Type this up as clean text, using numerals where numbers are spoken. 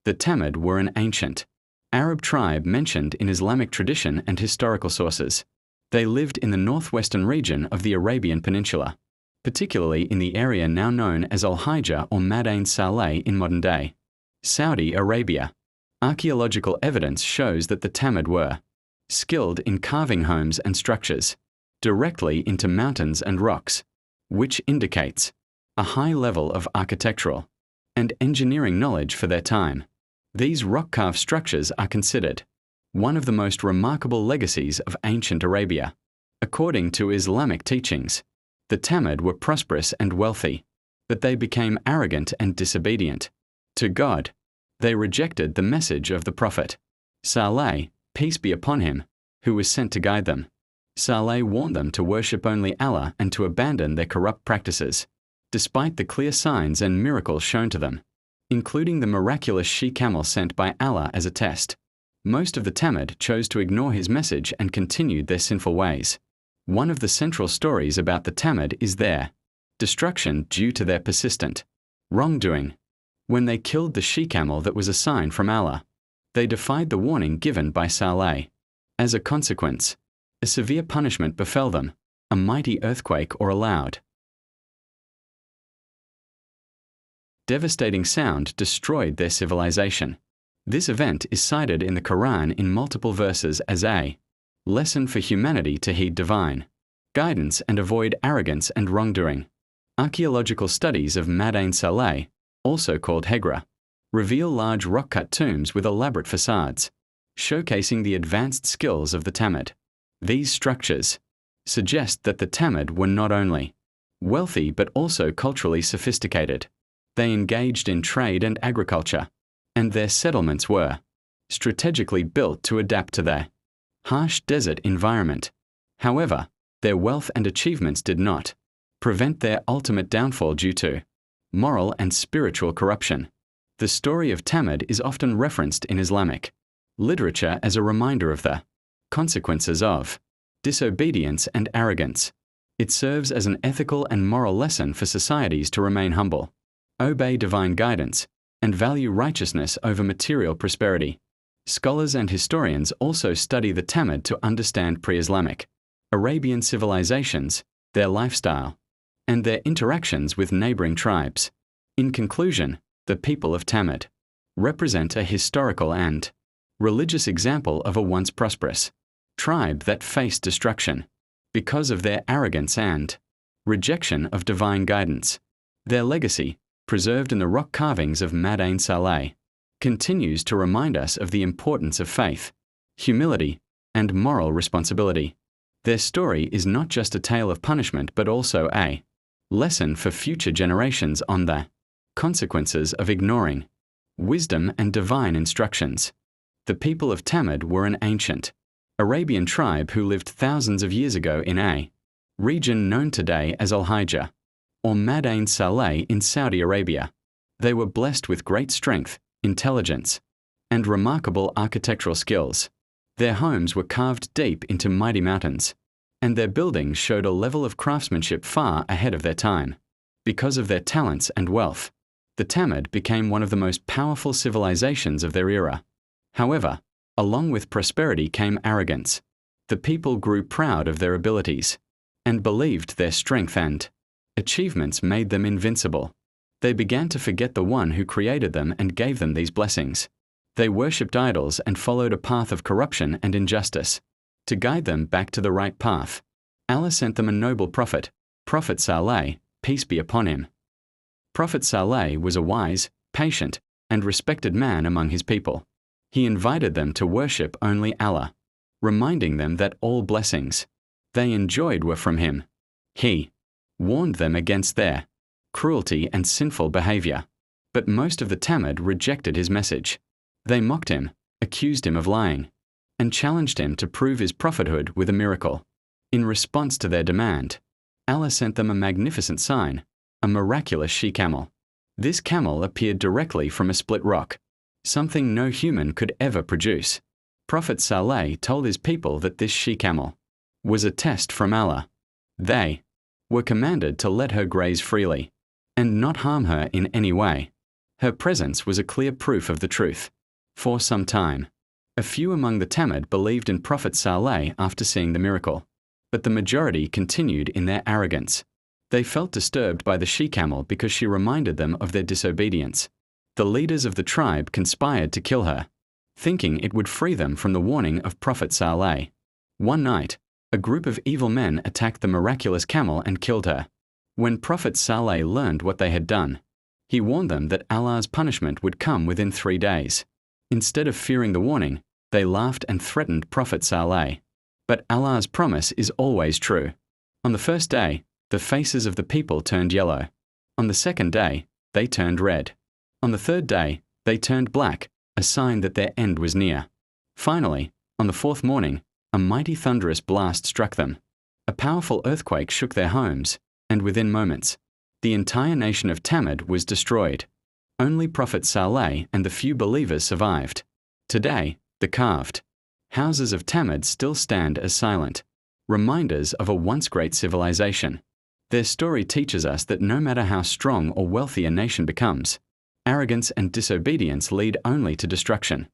The Thamud were an ancient Arab tribe mentioned in Islamic tradition and historical sources. They lived in the northwestern region of the Arabian Peninsula, particularly in the area now known as Al-Hijaz or Madain Saleh in modern day Saudi Arabia. Archaeological evidence shows that the Thamud were skilled in carving homes and structures directly into mountains and rocks, which indicates a high level of architectural and engineering knowledge for their time. These rock-carved structures are considered one of the most remarkable legacies of ancient Arabia. According to Islamic teachings, the Thamud were prosperous and wealthy, but they became arrogant and disobedient to God. They rejected the message of the Prophet Saleh, peace be upon him, who was sent to guide them. Saleh warned them to worship only Allah and to abandon their corrupt practices, despite the clear signs and miracles shown to them, including the miraculous she-camel sent by Allah as a test. Most of the Thamud chose to ignore his message and continued their sinful ways. One of the central stories about the Thamud is their destruction due to their persistent wrongdoing. When they killed the she-camel that was a sign from Allah, they defied the warning given by Saleh. As a consequence, a severe punishment befell them, a mighty earthquake or a loud, devastating sound destroyed their civilization. This event is cited in the Quran in multiple verses as a lesson for humanity to heed divine guidance and avoid arrogance and wrongdoing. Archaeological studies of Madain Saleh, also called Hegra, reveal large rock-cut tombs with elaborate facades, showcasing the advanced skills of the Thamud. These structures suggest that the Thamud were not only wealthy but also culturally sophisticated. They engaged in trade and agriculture, and their settlements were strategically built to adapt to their harsh desert environment. However, their wealth and achievements did not prevent their ultimate downfall due to moral and spiritual corruption. The story of Thamud is often referenced in Islamic literature as a reminder of the consequences of disobedience and arrogance. It serves as an ethical and moral lesson for societies to remain humble, obey divine guidance, and value righteousness over material prosperity. Scholars and historians also study the Thamud to understand pre-Islamic Arabian civilizations, their lifestyle, and their interactions with neighboring tribes. In conclusion, the people of Thamud represent a historical and religious example of a once prosperous tribe that faced destruction because of their arrogance and rejection of divine guidance. Their legacy, preserved in the rock carvings of Madain Saleh, continues to remind us of the importance of faith, humility, and moral responsibility. Their story is not just a tale of punishment but also a lesson for future generations on the consequences of ignoring wisdom and divine instructions. The people of Thamud were an ancient Arabian tribe who lived thousands of years ago in a region known today as Al-Hijaz, or Madain Saleh in Saudi Arabia. They were blessed with great strength, intelligence, and remarkable architectural skills. Their homes were carved deep into mighty mountains, and their buildings showed a level of craftsmanship far ahead of their time. Because of their talents and wealth, the Thamud became one of the most powerful civilizations of their era. However, along with prosperity came arrogance. The people grew proud of their abilities and believed their strength and achievements made them invincible. They began to forget the one who created them and gave them these blessings. They worshipped idols and followed a path of corruption and injustice. To guide them back to the right path, Allah sent them a noble prophet, Prophet Saleh, peace be upon him. Prophet Saleh was a wise, patient, and respected man among his people. He invited them to worship only Allah, reminding them that all blessings they enjoyed were from him. He warned them against their cruelty and sinful behavior, but most of the Thamud rejected his message. They mocked him, accused him of lying, and challenged him to prove his prophethood with a miracle. In response to their demand, Allah sent them a magnificent sign, a miraculous she-camel. This camel appeared directly from a split rock, something no human could ever produce. Prophet Saleh told his people that this she-camel was a test from Allah. They were commanded to let her graze freely and not harm her in any way. Her presence was a clear proof of the truth. For some time, a few among the Thamud believed in Prophet Saleh after seeing the miracle, but the majority continued in their arrogance. They felt disturbed by the she-camel because she reminded them of their disobedience. The leaders of the tribe conspired to kill her, thinking it would free them from the warning of Prophet Saleh. One night, a group of evil men attacked the miraculous camel and killed her. When Prophet Saleh learned what they had done, he warned them that Allah's punishment would come within 3 days. Instead of fearing the warning, they laughed and threatened Prophet Saleh. But Allah's promise is always true. On the first day, the faces of the people turned yellow. On the second day, they turned red. On the third day, they turned black, a sign that their end was near. Finally, on the fourth morning, a mighty thunderous blast struck them. A powerful earthquake shook their homes, and within moments, the entire nation of Thamud was destroyed. Only Prophet Saleh and the few believers survived. Today, the carved houses of Thamud still stand as silent reminders of a once great civilization. Their story teaches us that no matter how strong or wealthy a nation becomes, arrogance and disobedience lead only to destruction.